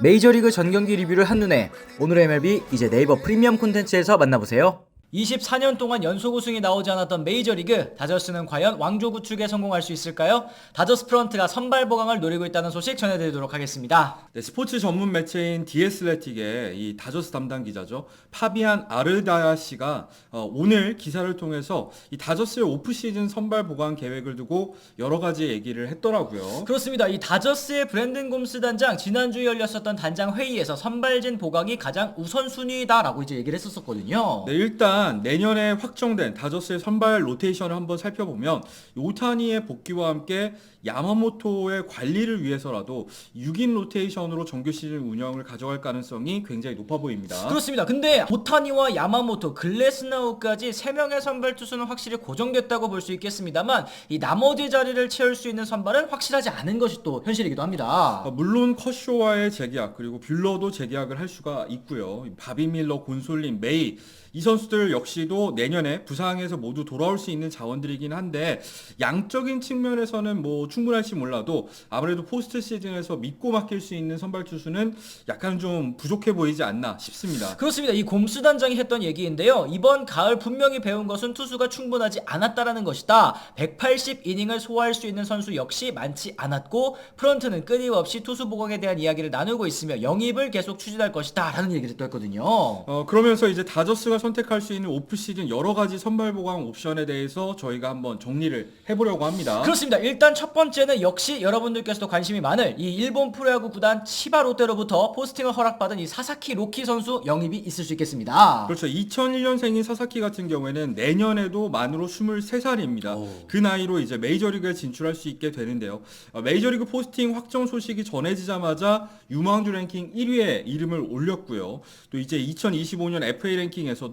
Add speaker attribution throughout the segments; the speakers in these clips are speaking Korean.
Speaker 1: 메이저리그 전경기 리뷰를 한눈에 오늘의 MLB 이제 네이버 프리미엄 콘텐츠에서 만나보세요. 24년 동안 연속 우승이 나오지 않았던 메이저리그, 다저스는 과연 왕조 구축에 성공할 수 있을까요? 다저스 프런트가 선발 보강을 노리고 있다는 소식 전해드리도록 하겠습니다.
Speaker 2: 네, 스포츠 전문 매체인 디애슬레틱의 이 다저스 담당 기자죠. 파비안 아르다야 씨가 오늘 기사를 통해서 이 다저스의 오프 시즌 선발 보강 계획을 두고 여러 가지 얘기를 했더라고요.
Speaker 1: 그렇습니다. 이 다저스의 브랜든 곰스 단장, 지난주에 열렸었던 단장 회의에서 선발진 보강이 가장 우선순위다라고 이제 얘기를 했었거든요.
Speaker 2: 네, 일단 내년에 확정된 다저스의 선발 로테이션을 한번 살펴보면 오타니의 복귀와 함께 야마모토의 관리를 위해서라도 6인 로테이션으로 정규 시즌 운영을 가져갈 가능성이 굉장히 높아 보입니다.
Speaker 1: 그렇습니다. 근데 오타니와 야마모토, 글래스나우까지 3명의 선발 투수는 확실히 고정됐다고 볼 수 있겠습니다만 이 나머지 자리를 채울 수 있는 선발은 확실하지 않은 것이 또 현실이기도 합니다.
Speaker 2: 물론 커쇼와의 재계약 그리고 뷰러도 재계약을 할 수가 있고요. 바비 밀러, 곤솔린, 메이 이 선수들 역시도 내년에 부상에서 모두 돌아올 수 있는 자원들이긴 한데 양적인 측면에서는 뭐 충분할지 몰라도 아무래도 포스트 시즌에서 믿고 맡길 수 있는 선발 투수는 약간 좀 부족해 보이지 않나 싶습니다.
Speaker 1: 그렇습니다. 이 곰스 단장이 했던 얘기인데요. 이번 가을 분명히 배운 것은 투수가 충분하지 않았다라는 것이다. 180이닝을 소화할 수 있는 선수 역시 많지 않았고 프런트는 끊임없이 투수 보강에 대한 이야기를 나누고 있으며 영입을 계속 추진할 것이다 라는 얘기를 또 했거든요.
Speaker 2: 그러면서 이제 다저스가 선택할 수 있는 오프 시즌 여러 가지 선발 보강 옵션에 대해서 저희가 한번 정리를 해보려고 합니다.
Speaker 1: 그렇습니다. 일단 첫 번째는 역시 여러분들께서도 관심이 많을 이 일본 프로야구 구단 치바 롯데로부터 포스팅을 허락받은 이 사사키 로키 선수 영입이 있을 수 있겠습니다.
Speaker 2: 그렇죠. 2001년생인 사사키 같은 경우에는 내년에도 만으로 23살입니다. 그 나이로 이제 메이저리그에 진출할 수 있게 되는데요. 메이저리그 포스팅 확정 소식이 전해지자마자 유망주 랭킹 1위에 이름을 올렸고요. 또 이제 2025년 FA 랭킹에서도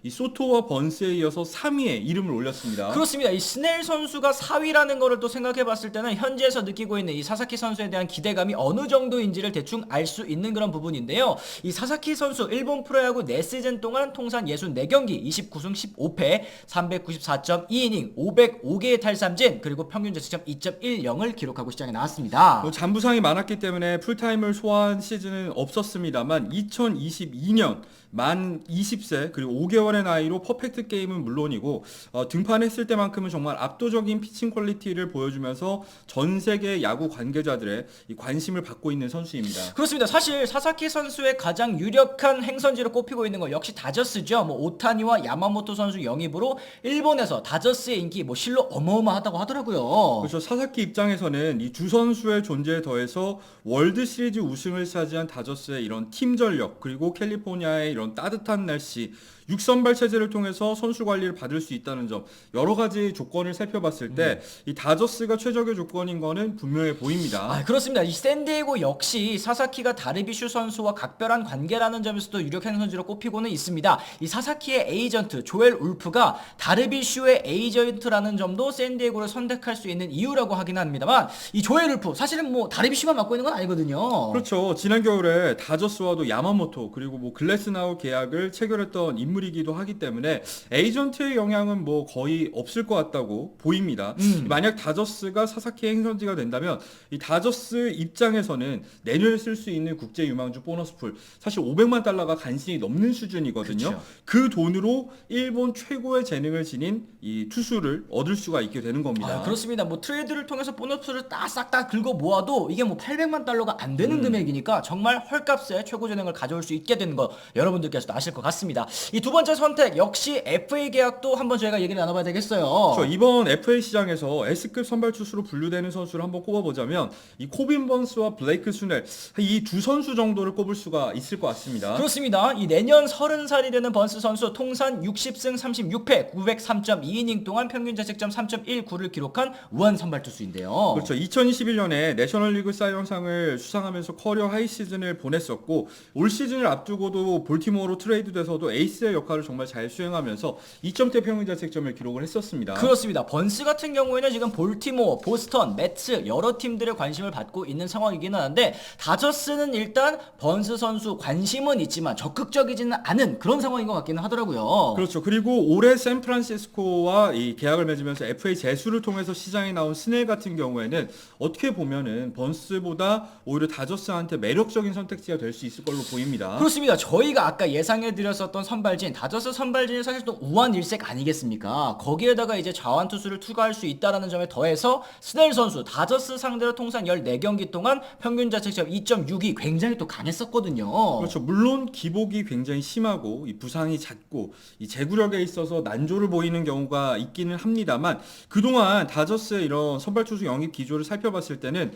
Speaker 2: 이 소토와 번스에 이어서 3위에 이름을 올렸습니다.
Speaker 1: 그렇습니다. 이 스넬 선수가 4위라는 거를 또 생각해봤을 때는 현지에서 느끼고 있는 이 사사키 선수에 대한 기대감이 어느 정도인지를 대충 알 수 있는 그런 부분인데요. 이 사사키 선수 일본 프로야구 4시즌 동안 통산 64경기 29승 15패 394.2이닝 505개의 탈삼진 그리고 평균 자책점 2.10을 기록하고 시장에 나왔습니다.
Speaker 2: 잔부상이 많았기 때문에 풀타임을 소화한 시즌은 없었습니다만 2022년 만 20세 그리고 5개월의 나이로 퍼펙트 게임은 물론이고 등판했을 때만큼은 정말 압도적인 피칭 퀄리티를 보여주면서 전 세계 야구 관계자들의 이 관심을 받고 있는 선수입니다.
Speaker 1: 그렇습니다. 사실 사사키 선수의 가장 유력한 행선지로 꼽히고 있는 거 역시 다저스죠. 뭐 오타니와 야마모토 선수 영입으로 일본에서 다저스의 인기 뭐 실로 어마어마하다고 하더라고요.
Speaker 2: 그렇죠. 사사키 입장에서는 이 두 선수의 존재에 더해서 월드 시리즈 우승을 차지한 다저스의 이런 팀 전력 그리고 캘리포니아의 이런 따뜻한 날씨 6선발 체제를 통해서 선수 관리를 받을 수 있다는 점 여러 가지 조건을 살펴봤을 때 이 다저스가 최적의 조건인 거는 분명해 보입니다.
Speaker 1: 그렇습니다. 이 샌디에고 역시 사사키가 다르비슈 선수와 각별한 관계라는 점에서도 유력 행선지로 꼽히고는 있습니다. 이 사사키의 에이전트 조엘 울프가 다르비슈의 에이전트라는 점도 샌디에고를 선택할 수 있는 이유라고 하긴 합니다만 이 조엘 울프 사실은 뭐 다르비슈만 맡고 있는 건 아니거든요.
Speaker 2: 그렇죠. 지난 겨울에 다저스와도 야마모토 그리고 뭐 글래스나우 계약을 체결했던 인물이기도 하기 때문에 에이전트의 영향은 뭐 거의 없을 것 같다고 보입니다. 만약 다저스가 사사키 행선지가 된다면 이 다저스 입장에서는 내년에 쓸 수 있는 국제 유망주 보너스풀 사실 500만 달러가 간신히 넘는 수준이거든요.
Speaker 1: 그쵸.
Speaker 2: 그 돈으로 일본 최고의 재능을 지닌 이 투수를 얻을 수가 있게 되는 겁니다.
Speaker 1: 그렇습니다. 뭐 트레이드를 통해서 보너스를 싹 다 긁어 모아도 이게 뭐 800만 달러가 안 되는 금액이니까 정말 헐값에 최고 재능을 가져올 수 있게 되는 거 여러분들께서도 아실 것 같습니다. 이 두 번째 선택 역시 FA 계약도 한번 저희가 얘기를 나눠봐야 되겠어요.
Speaker 2: 그렇죠. 이번 FA 시장에서 S급 선발 투수로 분류되는 선수를 한번 꼽아보자면 이 코빈 번스와 블레이크 수넬 이 두 선수 정도를 꼽을 수가 있을 것 같습니다.
Speaker 1: 그렇습니다. 이 내년 30살이 되는 번스 선수 통산 60승 36패 903.2이닝 동안 평균 자책점 3.19를 기록한 우한 선발 투수인데요.
Speaker 2: 그렇죠. 2021년에 내셔널리그 사이언상을 수상하면서 커리어 하이 시즌을 보냈었고 올 시즌을 앞두고도 볼티모어로 트레이드돼서도 에이스 에이스의 역할을 정말 잘 수행하면서 2점대 평균 자책점을 기록을 했었습니다.
Speaker 1: 그렇습니다. 번스 같은 경우에는 지금 볼티모어, 보스턴, 매츠 여러 팀들의 관심을 받고 있는 상황이긴 한데 다저스는 일단 번스 선수 관심은 있지만 적극적이지는 않은 그런 상황인 것 같기는 하더라고요.
Speaker 2: 그렇죠. 그리고 올해 샌프란시스코와 이 계약을 맺으면서 FA 제수를 통해서 시장에 나온 스넬 같은 경우에는 어떻게 보면은 번스보다 오히려 다저스한테 매력적인 선택지가 될 수 있을 걸로 보입니다.
Speaker 1: 그렇습니다. 저희가 아까 예상해드렸었던 선발진, 다저스 선발진이 사실 또 우한일색 아니겠습니까? 거기에다가 이제 자완 투수를 투과할 수 있다라는 점에 더해서 스넬 선수, 다저스 상대로 통산 14경기 동안 평균 자책점 2.6이 굉장히 또 강했었거든요.
Speaker 2: 그렇죠. 물론 기복이 굉장히 심하고 이 부상이 잦고 이 제구력에 있어서 난조를 보이는 경우가 있기는 합니다만 그동안 다저스의 이런 선발 투수 영입 기조를 살펴봤을 때는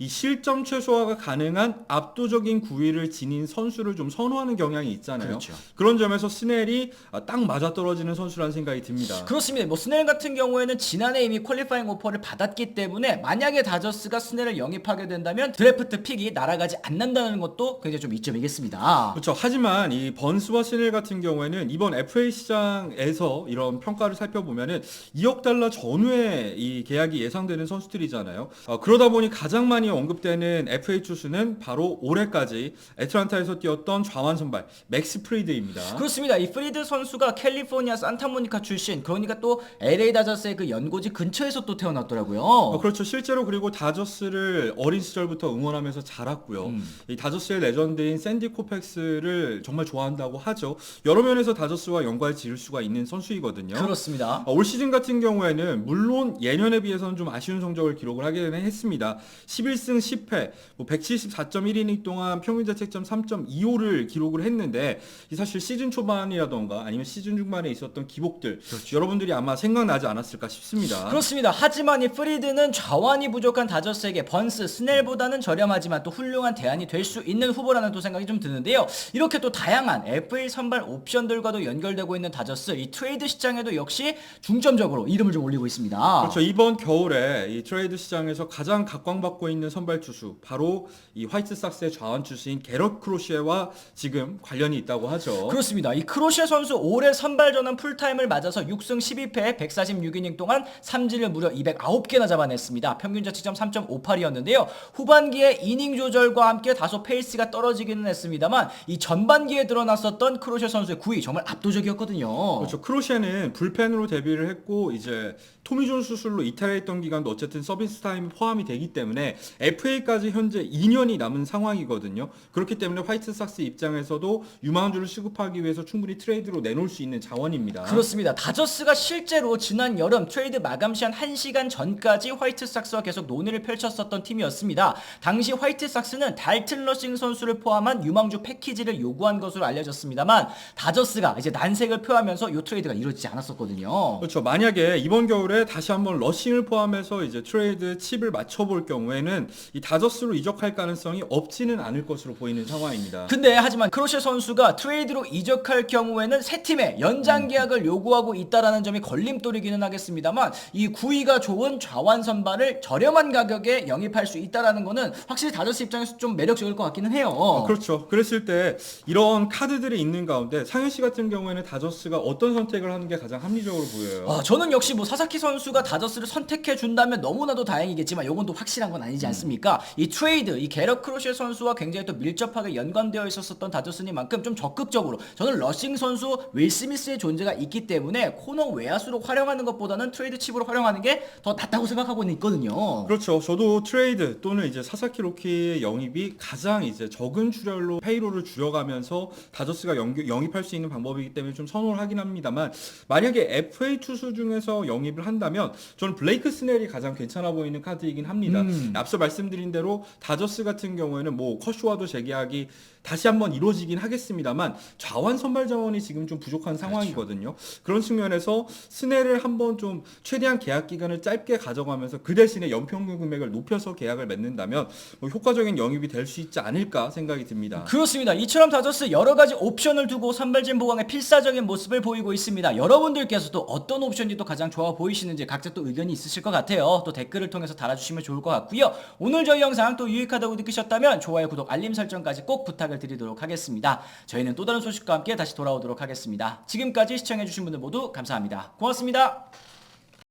Speaker 2: 이 실점 최소화가 가능한 압도적인 구위를 지닌 선수를 좀 선호하는 경향이 있잖아요.
Speaker 1: 그렇죠.
Speaker 2: 그런 점에서 스넬이 딱 맞아떨어지는 선수라는 생각이 듭니다.
Speaker 1: 그렇습니다. 뭐 스넬 같은 경우에는 지난해 이미 퀄리파잉 오퍼를 받았기 때문에 만약에 다저스가 스넬을 영입하게 된다면 드래프트 픽이 날아가지 않는다는 것도 굉장히 좀 이점이겠습니다.
Speaker 2: 그렇죠. 하지만 이 번스와 스넬 같은 경우에는 이번 FA 시장에서 이런 평가를 살펴보면은 2억 달러 전후에 이 계약이 예상되는 선수들이잖아요. 그러다 보니 가장 많이 언급되는 FA 투수는 바로 올해까지 애틀란타에서 뛰었던 좌완 선발 맥스 프리드입니다.
Speaker 1: 그렇습니다. 이 프리드 선수가 캘리포니아 산타모니카 출신, 그러니까 또 LA 다저스의 그 연고지 근처에서 또 태어났더라고요.
Speaker 2: 그렇죠. 실제로 그리고 다저스를 어린 시절부터 응원하면서 자랐고요. 이 다저스의 레전드인 샌디 코펙스를 정말 좋아한다고 하죠. 여러 면에서 다저스와 연관을 지을 수가 있는 선수이거든요.
Speaker 1: 그렇습니다.
Speaker 2: 올 시즌 같은 경우에는 물론 예년에 비해서는 좀 아쉬운 성적을 기록을 하기는 했습니다. 11승 10패, 174.1이닝 동안 평균 자책점 3.25를 기록을 했는데 사실 시즌 초반이라던가 아니면 시즌 중반에 있었던 기복들 여러분들이 아마 생각나지 않았을까 싶습니다.
Speaker 1: 그렇습니다. 하지만 이 프리드는 좌완이 부족한 다저스에게 번스, 스넬보다는 저렴하지만 또 훌륭한 대안이 될 수 있는 후보라는 또 생각이 좀 드는데요. 이렇게 또 다양한 FA 선발 옵션들과도 연결되고 있는 다저스, 이 트레이드 시장에도 역시 중점적으로 이름을 좀 올리고 있습니다.
Speaker 2: 그렇죠. 이번 겨울에 이 트레이드 시장에서 가장 각광받고 있는 선발 투수 바로 이 화이트삭스의 좌완 투수인 게럿 크로시에와 지금 관련이 있다고 하죠.
Speaker 1: 그렇습니다. 이 크로시에 선수 올해 선발 전원 풀타임을 맞아서 6승 12패 146이닝 동안 삼진을 무려 209개나 잡아냈습니다. 평균 자책점 3.58이었는데요. 후반기에 이닝 조절과 함께 다소 페이스가 떨어지기는 했습니다만 이 전반기에 드러났었던 크로시에 선수의 구위 정말 압도적이었거든요.
Speaker 2: 그렇죠. 크로시에는 불펜으로 데뷔를 했고 이제 토미존 수술로 이탈했던 기간도 어쨌든 서비스 타임이 포함이 되기 때문에 FA까지 현재 2년이 남은 상황이거든요. 그렇기 때문에 화이트삭스 입장에서도 유망주를 수급하기 위해서 충분히 트레이드로 내놓을 수 있는 자원입니다.
Speaker 1: 그렇습니다. 다저스가 실제로 지난 여름 트레이드 마감 시한 1시간 전까지 화이트삭스와 계속 논의를 펼쳤었던 팀이었습니다. 당시 화이트삭스는 달튼 러싱 선수를 포함한 유망주 패키지를 요구한 것으로 알려졌습니다만 다저스가 이제 난색을 표하면서 이 트레이드가 이루어지지 않았었거든요.
Speaker 2: 그렇죠. 만약에 이번 겨울에 다시 한번 러싱을 포함해서 이제 트레이드 칩을 맞춰볼 경우에는 이 다저스로 이적할 가능성이 없지는 않을 것으로 보이는 상황입니다.
Speaker 1: 근데 하지만 크로셰 선수가 트레이드로 이적할 경우에는 새 팀에 연장 계약을 요구하고 있다라는 점이 걸림돌이기는 하겠습니다만 이 구위가 좋은 좌완 선발을 저렴한 가격에 영입할 수 있다라는 거는 확실히 다저스 입장에서 좀 매력적일 것 같기는 해요.
Speaker 2: 그렇죠. 그랬을 때 이런 카드들이 있는 가운데 상현 씨 같은 경우에는 다저스가 어떤 선택을 하는 게 가장 합리적으로 보여요?
Speaker 1: 저는 역시 뭐 사사키 선수가 다저스를 선택해 준다면 너무나도 다행이겠지만 요건 또 확실한 건 아니지 않습니까? 이 트레이드, 이 게럿 크로셰 선수와 굉장히 또 밀접하게 연관되어 있었던 다저스니만큼 좀 적극적으로 저는 러싱 선수 윌 스미스의 존재가 있기 때문에 코너 외야수로 활용하는 것보다는 트레이드 칩으로 활용하는 게 더 낫다고 생각하고 있거든요.
Speaker 2: 그렇죠. 저도 트레이드 또는 이제 사사키 로키의 영입이 가장 이제 적은 출혈로 페이로를 줄여가면서 다저스가 영입할 수 있는 방법이기 때문에 좀 선호를 하긴 합니다만 만약에 FA 투수 중에서 영입을 한다면 저는 블레이크 스넬이 가장 괜찮아 보이는 카드이긴 합니다. 앞서 말씀드린 대로 다저스 같은 경우에는 뭐 커쇼와도 재계약이 다시 한번 이루어지긴 하겠습니다만 좌완 선발 자원이 지금 좀 부족한 상황이거든요. 그런 측면에서 스넬을 한번 좀 최대한 계약 기간을 짧게 가져가면서 그 대신에 연평균 금액을 높여서 계약을 맺는다면 뭐 효과적인 영입이 될 수 있지 않을까 생각이 듭니다.
Speaker 1: 그렇습니다. 이처럼 다저스 여러 가지 옵션을 두고 선발진 보강에 필사적인 모습을 보이고 있습니다. 여러분들께서도 어떤 옵션이 또 가장 좋아 보이시는지 각자 또 의견이 있으실 것 같아요. 또 댓글을 통해서 달아주시면 좋을 것 같고요. 오늘 저희 영상 또 유익하다고 느끼셨다면 좋아요, 구독, 알림 설정까지 꼭 부탁을 드리도록 하겠습니다. 저희는 또 다른 소식과 함께 다시 돌아오도록 하겠습니다. 지금까지 시청해주신 분들 모두 감사합니다. 고맙습니다.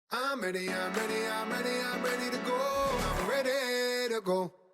Speaker 3: I'm ready to go. I'm ready to go.